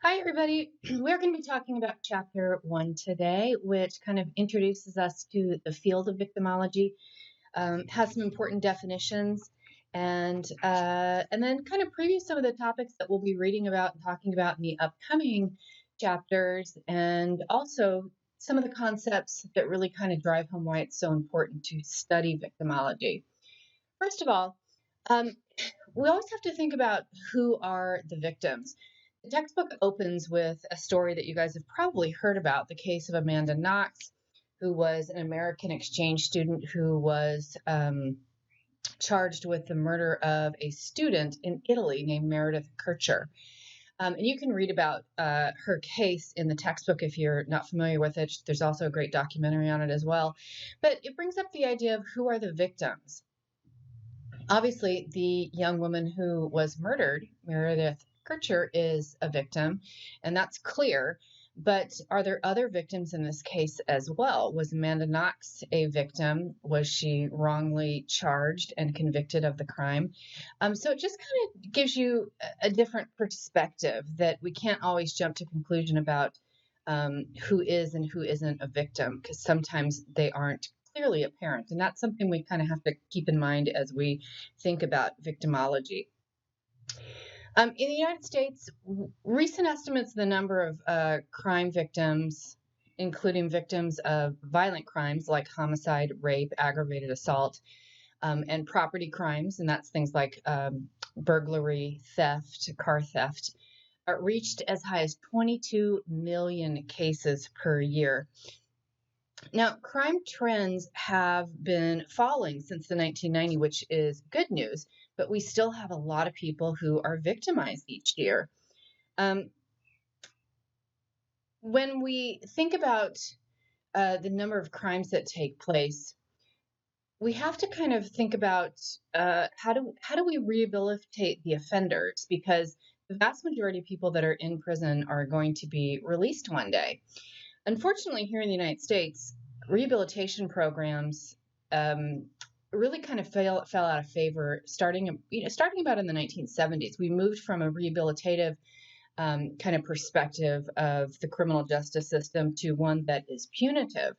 Hi, everybody. We're going to be talking about chapter one today, which kind of introduces us to the field of victimology, has some important definitions, and then kind of preview some of the topics that we'll be reading about and talking about in the upcoming chapters, and also some of the concepts that really kind of drive home why it's so important to study victimology. First of all, um, we always have to think about who are the victims. The textbook opens with a story that you guys have probably heard about, the case of Amanda Knox, who was an American exchange student who was charged with the murder of a student in Italy named Meredith Kercher. And you can read about her case in the textbook if you're not familiar with it. There's also a great documentary on it as well. But it brings up the idea of who are the victims. Obviously, the young woman who was murdered, Meredith Kercher, is a victim, and that's clear. But are there other victims in this case as well? Was Amanda Knox a victim? Was she wrongly charged and convicted of the crime? So it just kind of gives you a different perspective that we can't always jump to conclusion about who is and who isn't a victim, because sometimes they aren't clearly apparent. And that's something we kind of have to keep in mind as we think about victimology. In the United States, recent estimates of the number of crime victims, including victims of violent crimes like homicide, rape, aggravated assault, and property crimes, and that's things like burglary, theft, car theft, are reached as high as 22 million cases per year. Now, crime trends have been falling since the 1990s, which is good news, but we still have a lot of people who are victimized each year. Um, when we think about the number of crimes that take place, we have to kind of think about how do we rehabilitate the offenders, because the vast majority of people that are in prison are going to be released one day. Unfortunately, here in the United States, rehabilitation programs really kind of fell out of favor starting about in the 1970s. We moved from a rehabilitative kind of perspective of the criminal justice system to one that is punitive.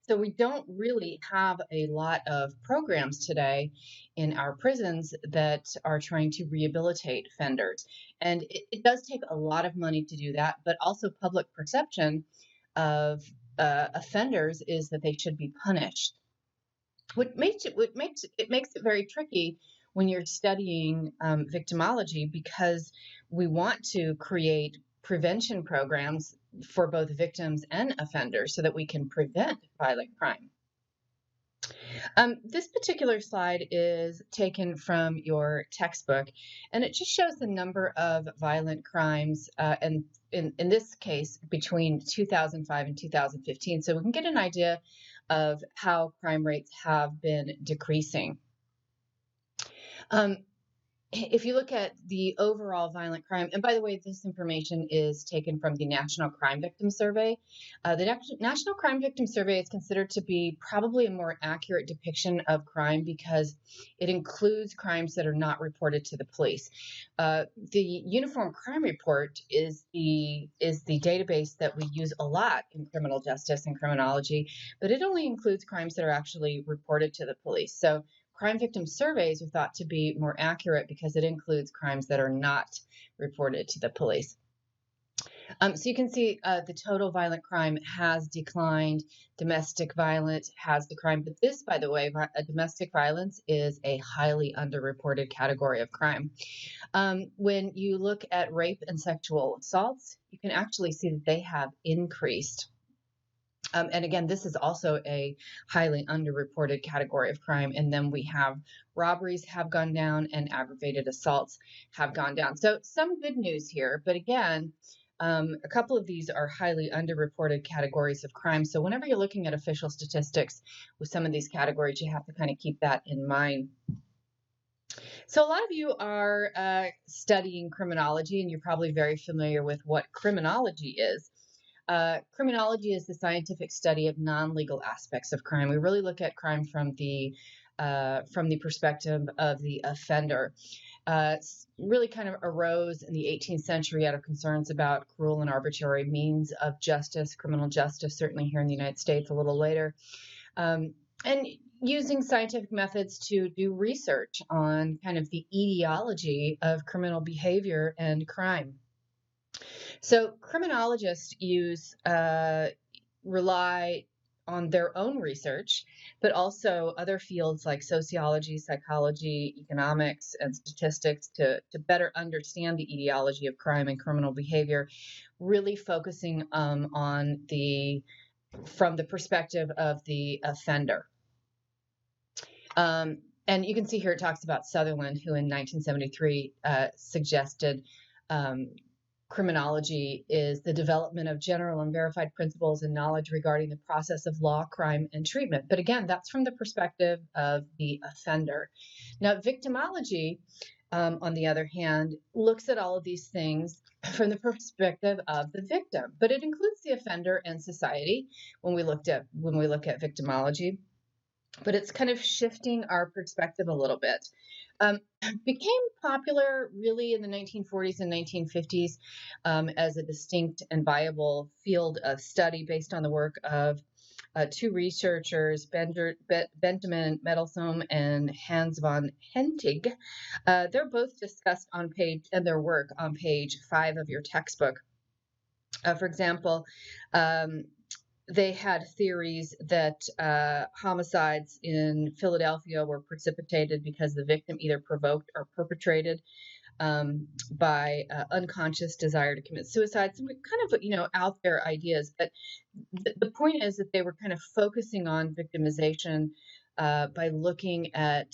So we don't really have a lot of programs today in our prisons that are trying to rehabilitate offenders. And it does take a lot of money to do that, but also public perception of offenders is that they should be punished. What makes it very tricky when you're studying victimology, because we want to create prevention programs for both victims and offenders so that we can prevent violent crime. This particular slide is taken from your textbook, and it just shows the number of violent crimes, and in this case, between 2005 and 2015. So we can get an idea of how crime rates have been decreasing. Um, if you look at the overall violent crime, and by the way, this information is taken from the National Crime Victim Survey. The National Crime Victim Survey is considered to be probably a more accurate depiction of crime because it includes crimes that are not reported to the police. The Uniform Crime Report is the database that we use a lot in criminal justice and criminology, but it only includes crimes that are actually reported to the police. So crime victim surveys are thought to be more accurate because it includes crimes that are not reported to the police. So you can see the total violent crime has declined. Domestic violence has declined. But this, by the way, domestic violence is a highly underreported category of crime. When you look at rape and sexual assaults, you can actually see that they have increased. And again, this is also a highly underreported category of crime. And then we have robberies have gone down and aggravated assaults have gone down. So some good news here. But again, a couple of these are highly underreported categories of crime. So whenever you're looking at official statistics with some of these categories, you have to kind of keep that in mind. So a lot of you are studying criminology, and you're probably very familiar with what criminology is. Criminology is the scientific study of non-legal aspects of crime. We really look at crime from the perspective of the offender. really kind of arose in the 18th century out of concerns about cruel and arbitrary means of justice, criminal justice, certainly here in the United States a little later, and using scientific methods to do research on kind of the etiology of criminal behavior and crime. So criminologists rely on their own research, but also other fields like sociology, psychology, economics, and statistics to better understand the etiology of crime and criminal behavior, really focusing from the perspective of the offender. And you can see here it talks about Sutherland, who in 1973 suggested criminology is the development of general and verified principles and knowledge regarding the process of law, crime, and treatment. But again, that's from the perspective of the offender. Now, victimology, on the other hand, looks at all of these things from the perspective of the victim, but it includes the offender and society when we look at victimology. But it's kind of shifting our perspective a little bit. Became popular really in the 1940s and 1950s as a distinct and viable field of study based on the work of two researchers, Benjamin Mendelsohn and Hans von Hentig. They're both discussed and their work on page 5 of your textbook. For example, they had theories that homicides in Philadelphia were precipitated because the victim either provoked or perpetrated by unconscious desire to commit suicide. Some kind of, out there ideas. But the point is that they were kind of focusing on victimization by looking at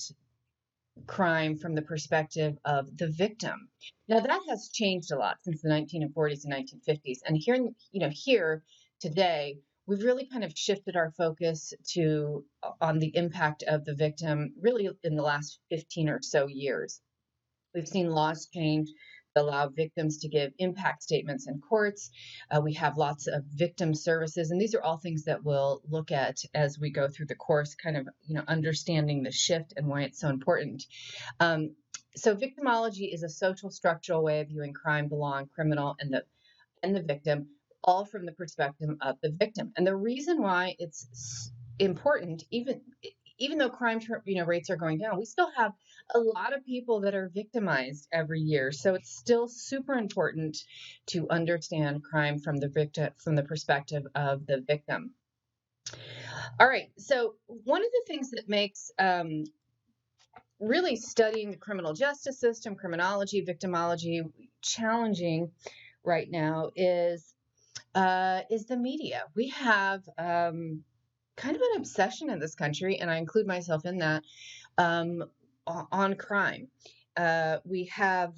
crime from the perspective of the victim. Now that has changed a lot since the 1940s and 1950s. And here today, we've really kind of shifted our focus on the impact of the victim really in the last 15 or so years. We've seen laws change that allow victims to give impact statements in courts. We have lots of victim services, and these are all things that we'll look at as we go through the course, kind of, understanding the shift and why it's so important. So victimology is a social structural way of viewing crime, the law, and criminal, and the victim, all from the perspective of the victim. And the reason why it's important, even though crime rates are going down, we still have a lot of people that are victimized every year. So it's still super important to understand crime from the perspective of the victim. All right. So one of the things that makes really studying the criminal justice system, criminology, victimology challenging right now is the media. We have kind of an obsession in this country, and I include myself in that, on crime. We have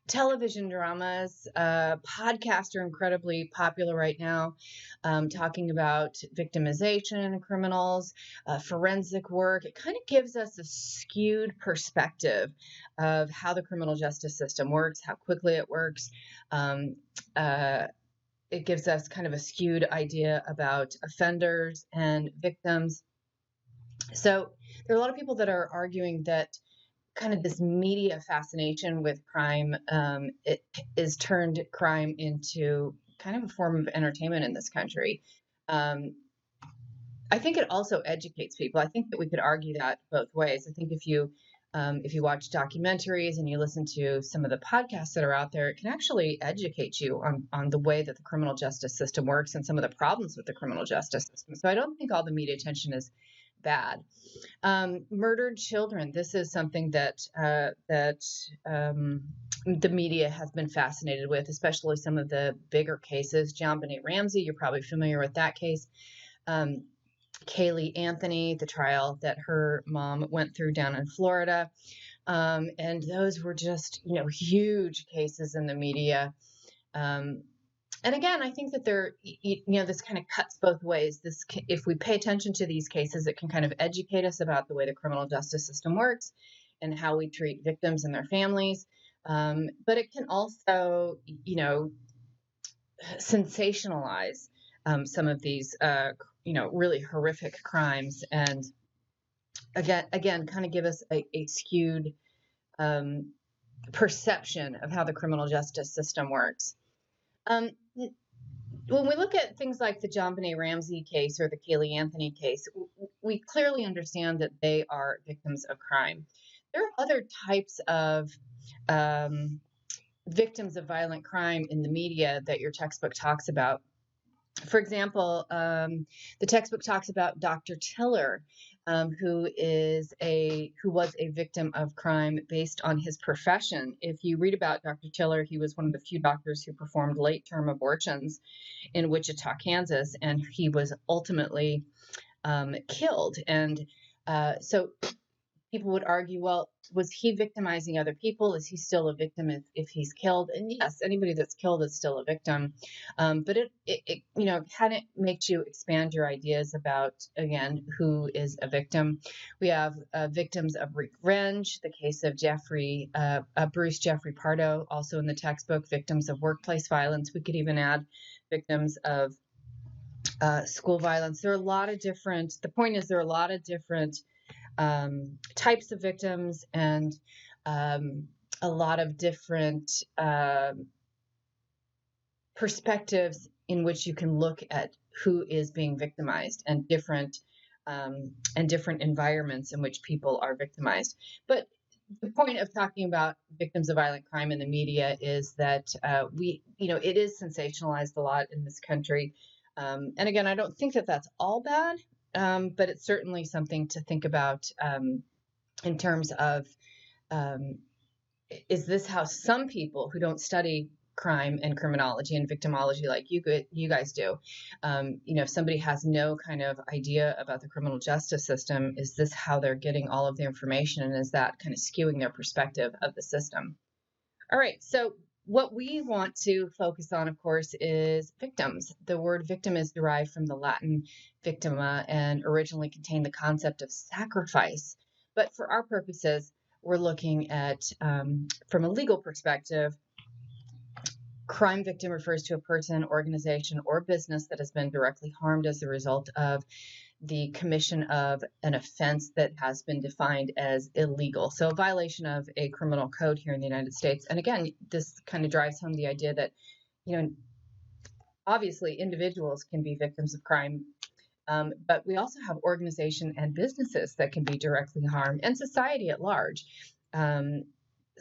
television dramas, podcasts are incredibly popular right now, talking about victimization, criminals, forensic work. It kind of gives us a skewed perspective of how the criminal justice system works, how quickly it works. It gives us kind of a skewed idea about offenders and victims. So there are a lot of people that are arguing that kind of this media fascination with crime, it is turned crime into kind of a form of entertainment in this country. I think it also educates people. I think that we could argue that both ways. I think if you watch documentaries and you listen to some of the podcasts that are out there, it can actually educate you on the way that the criminal justice system works and some of the problems with the criminal justice system. So I don't think all the media attention is bad. Murdered children. This is something that the media has been fascinated with, especially some of the bigger cases. JonBenét Ramsey, you're probably familiar with that case. Caylee Anthony, the trial that her mom went through down in Florida. And those were just, huge cases in the media. And again, I think that this kind of cuts both ways. If we pay attention to these cases, it can kind of educate us about the way the criminal justice system works and how we treat victims and their families. But it can also, sensationalize some of these, really horrific crimes and again, kind of give us a skewed perception of how the criminal justice system works. When we look at things like the JonBenét Ramsey case or the Caylee Anthony case, we clearly understand that they are victims of crime. There are other types of victims of violent crime in the media that your textbook talks about. For example, the textbook talks about Dr. Tiller, who was a victim of crime based on his profession. If you read about Dr. Tiller, he was one of the few doctors who performed late-term abortions in Wichita, Kansas, and he was ultimately killed. And so people would argue, well, was he victimizing other people? Is he still a victim if he's killed? And yes, anybody that's killed is still a victim. But it kind of makes you expand your ideas about, again, who is a victim. We have victims of revenge, the case of Bruce Jeffrey Pardo, also in the textbook, victims of workplace violence. We could even add victims of school violence. There are a lot of different, the point is there are a lot of different types of victims and a lot of different perspectives in which you can look at who is being victimized and different environments in which people are victimized. But the point of talking about victims of violent crime in the media is that it is sensationalized a lot in this country. And again, I don't think that that's all bad. But it's certainly something to think about in terms of, is this how some people who don't study crime and criminology and victimology like you guys do, if somebody has no kind of idea about the criminal justice system, is this how they're getting all of the information, and is that kind of skewing their perspective of the system? All right, so what we want to focus on, of course, is victims. The word victim is derived from the Latin victima and originally contained the concept of sacrifice. But for our purposes, we're looking at, from a legal perspective, crime victim refers to a person, organization, or business that has been directly harmed as a result of the commission of an offense that has been defined as illegal. So a violation of a criminal code here in the United States. And again, this kind of drives home the idea that, obviously individuals can be victims of crime, but we also have organizations and businesses that can be directly harmed, and society at large.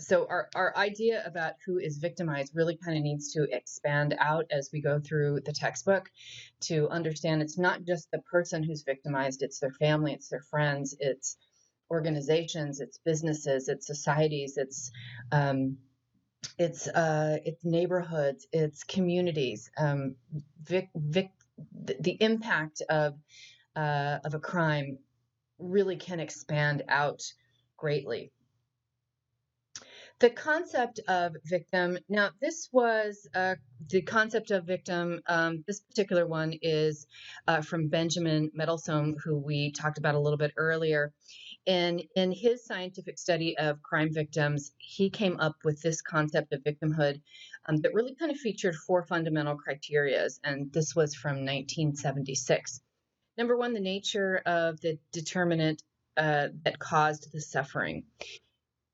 So our idea about who is victimized really kind of needs to expand out as we go through the textbook to understand it's not just the person who's victimized, it's their family, it's their friends, it's organizations, it's businesses, it's societies, it's neighborhoods, it's communities. The impact of a crime really can expand out greatly. The concept of victim, now this was the concept of victim, this particular one is from Benjamin Medelson, who we talked about a little bit earlier. And in his scientific study of crime victims, he came up with this concept of victimhood that really kind of featured 4 fundamental criteria, and this was from 1976. Number 1, the nature of the determinant that caused the suffering.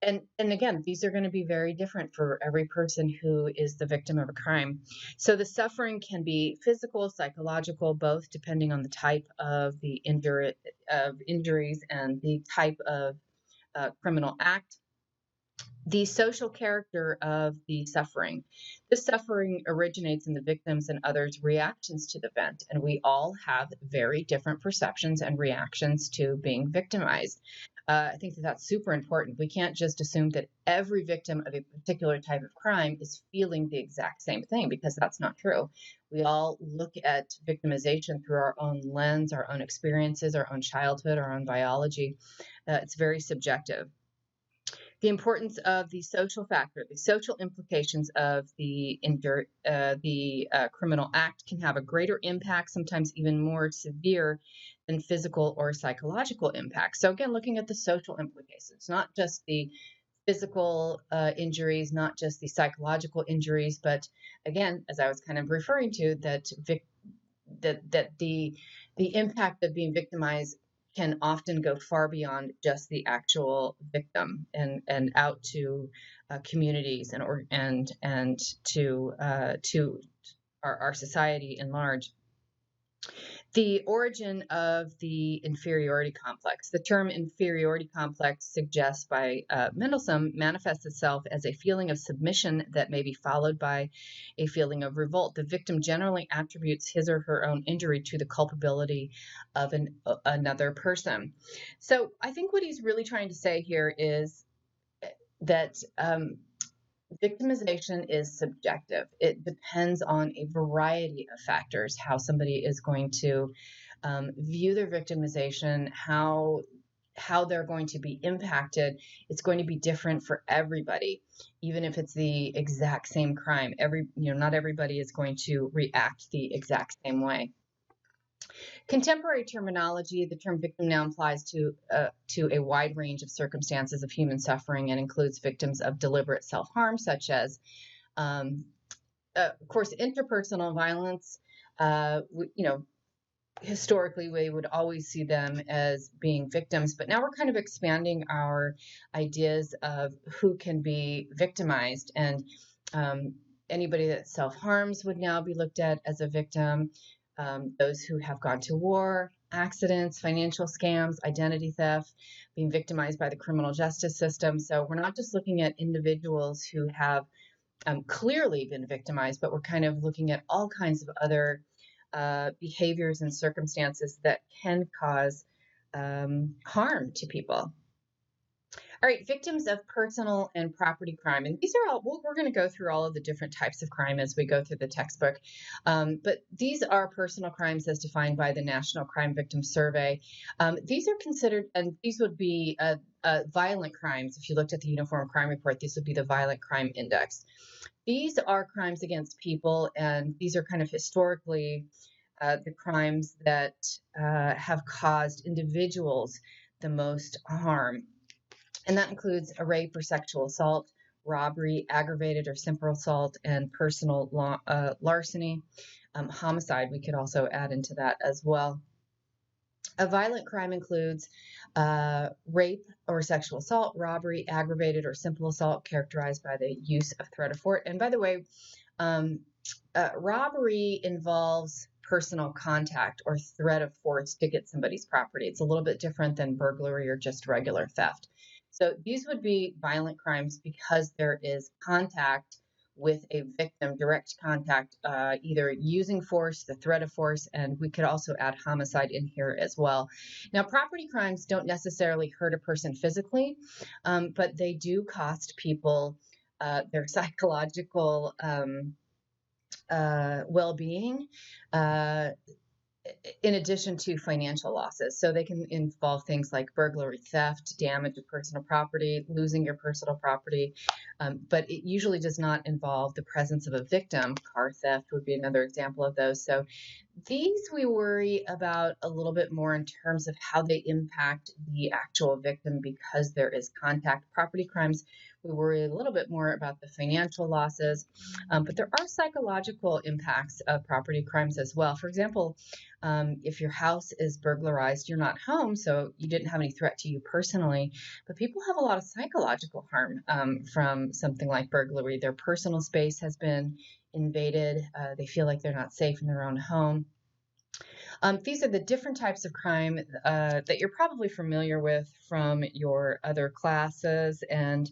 And again, these are going to be very different for every person who is the victim of a crime. So the suffering can be physical, psychological, both, depending on the type of the injuries and the type of criminal act. The social character of the suffering. The suffering originates in the victim's and others' reactions to the event, and we all have very different perceptions and reactions to being victimized. I think that that's super important. We can't just assume that every victim of a particular type of crime is feeling the exact same thing, because that's not true. We all look at victimization through our own lens, our own experiences, our own childhood, our own biology. It's very subjective. The importance of the social factor, the social implications of the criminal act can have a greater impact, sometimes even more severe than physical or psychological impact. So again, looking at the social implications, not just the physical injuries, not just the psychological injuries, but again, as I was kind of referring to, that the impact of being victimized can often go far beyond just the actual victim and out to communities and to our society in large. The origin of the inferiority complex. The term inferiority complex suggests by Mendelssohn manifests itself as a feeling of submission that may be followed by a feeling of revolt. The victim generally attributes his or her own injury to the culpability of another person. So I think what he's really trying to say here is that victimization is subjective. It depends on a variety of factors, how somebody is going to view their victimization, how they're going to be impacted. It's going to be different for everybody, even if it's the exact same crime. Not everybody is going to react the exact same way. Contemporary terminology, the term victim now applies to a wide range of circumstances of human suffering and includes victims of deliberate self-harm, such as, of course, interpersonal violence. Historically, we would always see them as being victims, but now we're kind of expanding our ideas of who can be victimized, and anybody that self-harms would now be looked at as a victim. Those who have gone to war, accidents, financial scams, identity theft, being victimized by the criminal justice system. So we're not just looking at individuals who have clearly been victimized, but we're kind of looking at all kinds of other behaviors and circumstances that can cause harm to people. All right, victims of personal and property crime. And these are all, we're going to go through all of the different types of crime as we go through the textbook. But these are personal crimes as defined by the National Crime Victim Survey. These are considered, and these would be violent crimes. If you looked at the Uniform Crime Report, this would be the Violent Crime Index. These are crimes against people, and these are kind of historically the crimes that have caused individuals the most harm. And that includes a rape or sexual assault, robbery, aggravated or simple assault, and personal larceny. Homicide, we could also add into that as well. A violent crime includes rape or sexual assault, robbery, aggravated or simple assault characterized by the use of threat or force. And by the way, robbery involves personal contact or threat of force to get somebody's property. It's a little bit different than burglary or just regular theft. So these would be violent crimes because there is contact with a victim, direct contact, either using force, the threat of force, and we could also add homicide in here as well. Now, property crimes don't necessarily hurt a person physically, but they do cost people their psychological well-being, in addition to financial losses. So they can involve things like burglary, theft, damage of personal property, losing your personal property, but it usually does not involve the presence of a victim. Car theft would be another example of those. So these we worry about a little bit more in terms of how they impact the actual victim because there is contact. Property crimes, we worry a little bit more about the financial losses, but there are psychological impacts of property crimes as well. For example, if your house is burglarized, you're not home, so you didn't have any threat to you personally, but people have a lot of psychological harm from something like burglary. Their personal space has been invaded. They feel like they're not safe in their own home. These are the different types of crime that you're probably familiar with from your other classes, and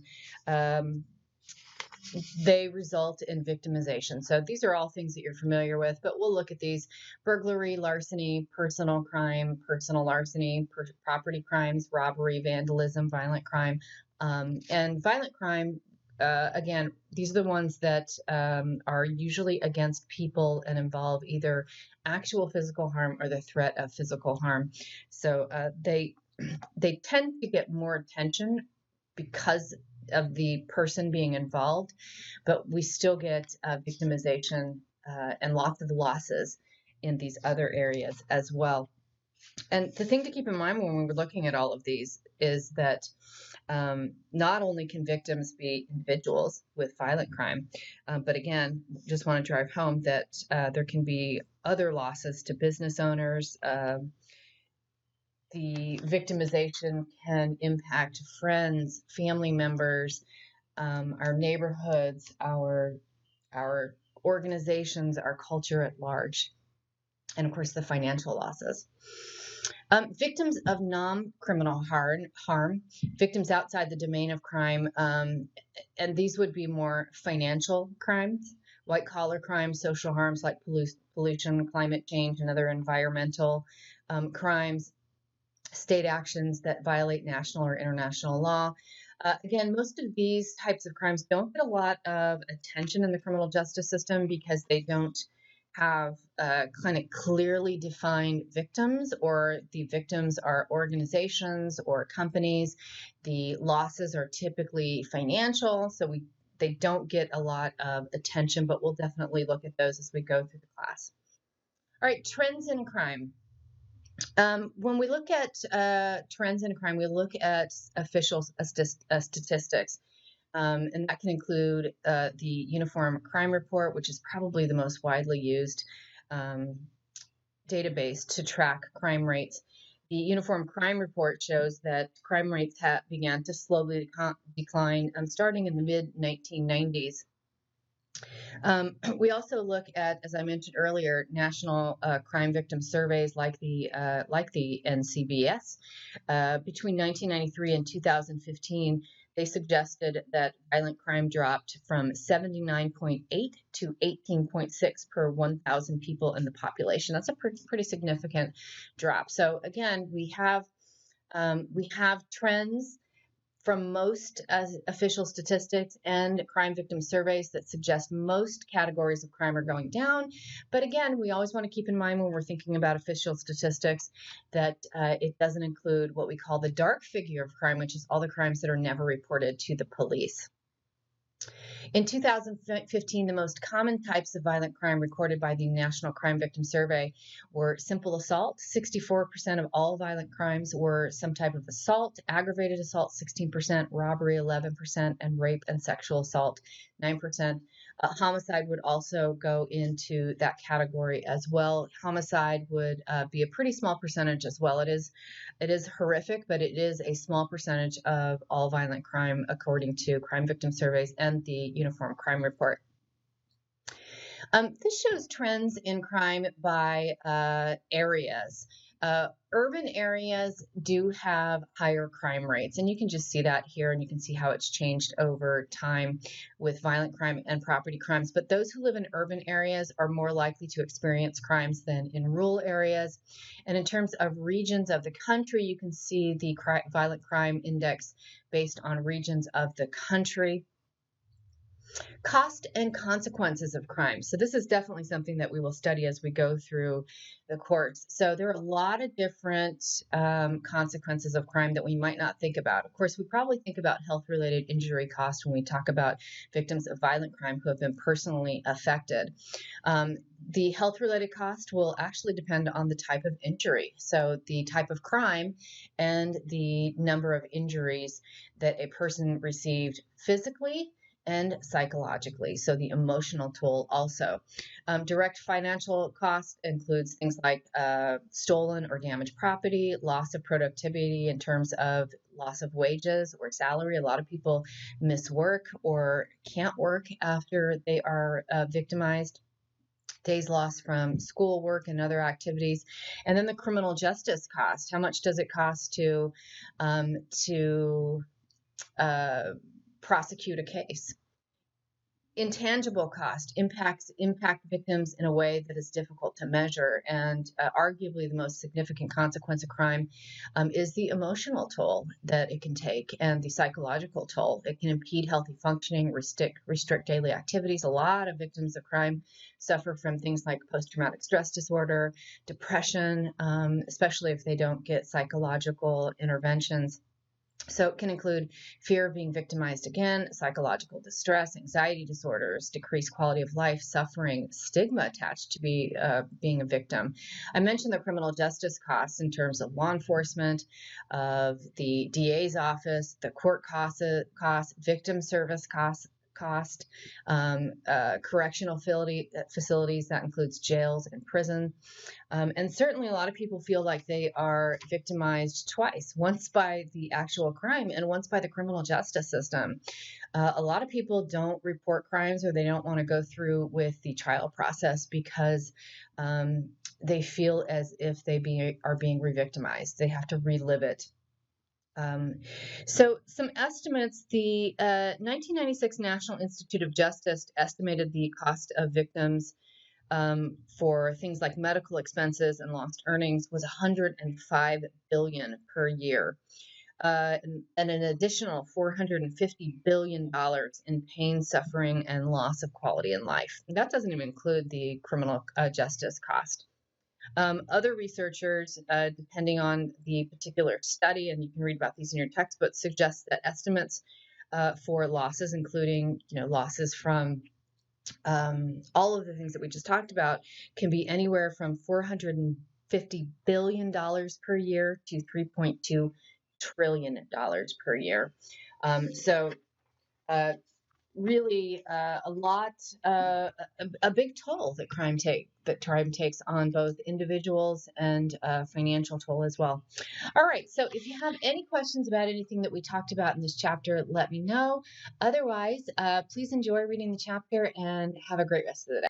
they result in victimization. So these are all things that you're familiar with, but we'll look at these: burglary, larceny, personal crime, personal larceny, property crimes, robbery, vandalism, violent crime. And violent crime, again, these are the ones that are usually against people and involve either actual physical harm or the threat of physical harm. So they tend to get more attention because of the person being involved, but we still get victimization and lots of losses in these other areas as well. And the thing to keep in mind when we're looking at all of these is that not only can victims be individuals with violent crime, but again, just want to drive home that there can be other losses to business owners, the victimization can impact friends, family members, our neighborhoods, our organizations, our culture at large, and of course the financial losses. Victims of non-criminal harm, victims outside the domain of crime, and these would be more financial crimes, white-collar crimes, social harms like pollution, climate change, and other environmental crimes, state actions that violate national or international law. Again, most of these types of crimes don't get a lot of attention in the criminal justice system because they don't have kind of clearly defined victims, or the victims are organizations or companies. The losses are typically financial, so they don't get a lot of attention, but we'll definitely look at those as we go through the class. All right, trends in crime. When we look at trends in crime, we look at official statistics. And that can include the Uniform Crime Report, which is probably the most widely used database to track crime rates. The Uniform Crime Report shows that crime rates began to slowly decline starting in the mid-1990s. We also look at, as I mentioned earlier, national crime victim surveys like the NCBS. Between 1993 and 2015, they suggested that violent crime dropped from 79.8 to 18.6 per 1,000 people in the population. That's a pretty significant drop. So again, we have trends from most official statistics and crime victim surveys that suggest most categories of crime are going down. But again, we always want to keep in mind when we're thinking about official statistics that it doesn't include what we call the dark figure of crime, which is all the crimes that are never reported to the police. In 2015, the most common types of violent crime recorded by the National Crime Victim Survey were simple assault. 64% of all violent crimes were some type of assault, aggravated assault 16%, robbery 11%, and rape and sexual assault 9%. Homicide would also go into that category as well. Homicide would be a pretty small percentage as well. It is horrific, but it is a small percentage of all violent crime according to crime victim surveys and the Uniform Crime Report. This shows trends in crime by areas. Urban areas do have higher crime rates, and you can just see that here, and you can see how it's changed over time with violent crime and property crimes. But those who live in urban areas are more likely to experience crimes than in rural areas. And in terms of regions of the country, you can see the violent crime index based on regions of the country. Cost and consequences of crime. So this is definitely something that we will study as we go through the course. So there are a lot of different consequences of crime that we might not think about. Of course, we probably think about health-related injury costs when we talk about victims of violent crime who have been personally affected. The health-related cost will actually depend on the type of injury. So the type of crime and the number of injuries that a person received physically and psychologically, so the emotional toll also. Direct financial cost includes things like stolen or damaged property, loss of productivity in terms of loss of wages or salary. A lot of people miss work or can't work after they are victimized. Days lost from school, work, and other activities. And then the criminal justice cost. How much does it cost to prosecute a case? Intangible cost impact victims in a way that is difficult to measure, and arguably the most significant consequence of crime is the emotional toll that it can take and the psychological toll. It can impede healthy functioning, restrict daily activities. A lot of victims of crime suffer from things like post-traumatic stress disorder, depression, especially if they don't get psychological interventions. So it can include fear of being victimized again, psychological distress, anxiety disorders, decreased quality of life, suffering, stigma attached to being a victim. I mentioned the criminal justice costs in terms of law enforcement, of the DA's office, the court costs, victim service costs, cost, correctional facilities, that includes jails and prison. And certainly a lot of people feel like they are victimized twice, once by the actual crime and once by the criminal justice system. A lot of people don't report crimes, or they don't want to go through with the trial process because they feel as if they are being re-victimized. They have to relive it. So some estimates: the 1996 National Institute of Justice estimated the cost of victims for things like medical expenses and lost earnings was $105 billion per year, and an additional $450 billion in pain, suffering, and loss of quality in life. That doesn't even include the criminal justice cost. Other researchers, depending on the particular study, and you can read about these in your textbook, suggest that estimates for losses, including losses from all of the things that we just talked about, can be anywhere from $450 billion per year to $3.2 trillion per year. So really a lot, a big toll that crime takes on both individuals, and financial toll as well. All right, so if you have any questions about anything that we talked about in this chapter, let me know. Otherwise, please enjoy reading the chapter and have a great rest of the day.